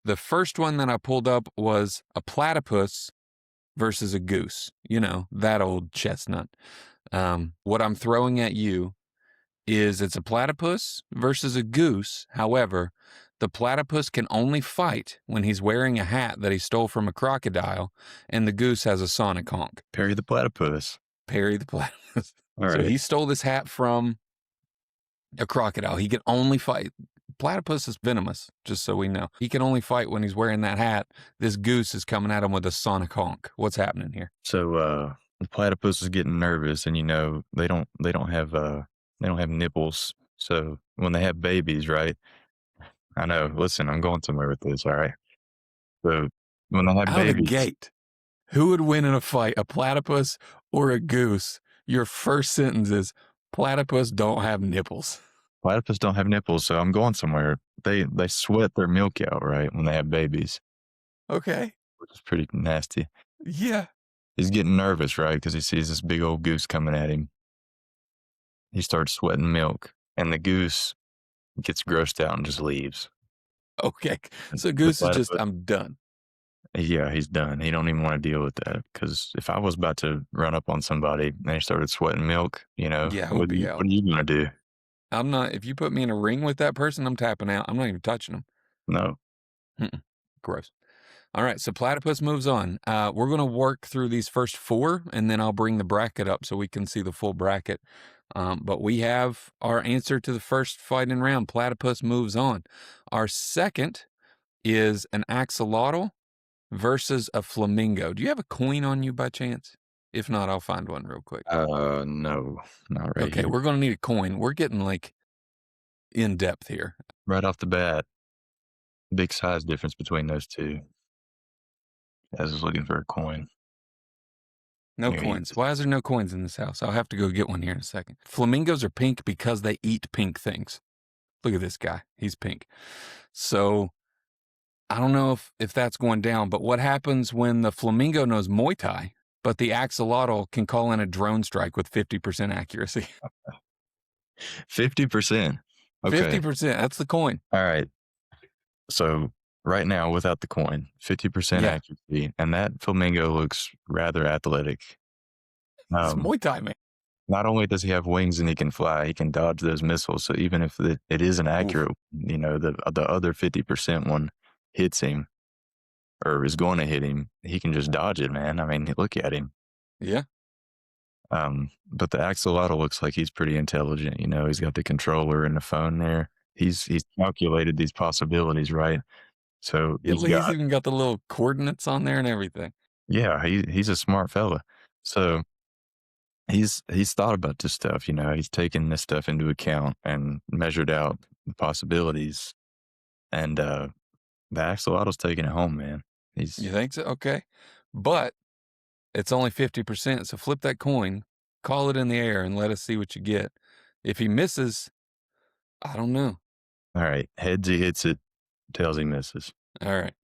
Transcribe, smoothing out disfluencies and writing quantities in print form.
The first one that I pulled up was a platypus versus a goose. You know, that old chestnut. What I'm throwing at you is it's a platypus versus a goose. However, the platypus can only fight when he's wearing a hat that he stole from a crocodile, and the goose has a sonic honk. Perry the platypus. Perry the platypus. All So right. he stole this hat from a crocodile. He can only fight. Platypus is venomous, just so we know. He can only fight when he's wearing that hat. This goose is coming at him with a sonic honk. What's happening here? So the platypus is getting nervous, and they don't have nipples. So when they have babies, right? I know. Listen, I'm going somewhere with this. All right. So when they have Out of the babies, gate, who would win in a fight, a platypus or a goose? Your first sentence is platypus don't have nipples. platypus don't have nipples. So I'm going somewhere. They sweat their milk out, right, when they have babies, Okay. which is pretty nasty. Yeah. He's getting nervous, right, because he sees this big old goose coming at him. He starts sweating milk, and the goose gets grossed out and just leaves. Okay. So The goose is just, platypus, I'm done. yeah, he's done. He don't even want to deal with that because if I was about to run up on somebody and they started sweating milk, Yeah, I would be out. what are you gonna do? I'm not, if you put me in a ring with that person, I'm tapping out. I'm not even touching them. No. Gross. All right, so platypus moves on. We're going to work through these first four, and then I'll bring the bracket up so we can see the full bracket. But we have our answer to the first fighting round. Platypus moves on. Our second is an axolotl versus a flamingo. Do you have a coin on you by chance? If not, I'll find one real quick. No, not right Okay, here. we're going to need a coin. We're getting like in depth here. Right off the bat, big size difference between those two. I was looking for a coin. No Here he coins. is. Why is there no coins in this house? I'll have to go get one here in a second. Flamingos are pink because they eat pink things. Look at this guy. He's pink. So I don't know if that's going down, but what happens when the flamingo knows Muay Thai, but the axolotl can call in a drone strike with 50% accuracy? 50%. Okay. 50%. That's the coin. All right. So right now, without the coin, 50% Yeah. accuracy, and that flamingo looks rather athletic. It's Um, Muay Thai, man. Not only does he have wings and he can fly, he can dodge those missiles. So even if it isn't Oof. accurate, the other 50% one hits him or is going to hit him, he can just dodge it, man. I mean, look at him. Yeah. But the axolotl looks like he's pretty intelligent. He's got the controller and the phone there. He's calculated these possibilities, right? So He's even got the little coordinates on there and everything. yeah, he's a smart fella. So he's thought about this stuff. He's taken this stuff into account and measured out the possibilities. And the axolotl's taking it home, man. You think so? Okay. But it's only 50%. So flip that coin, call it in the air, and let us see what you get. If he misses, I don't know. All right. Heads he hits it, tails he misses. All right.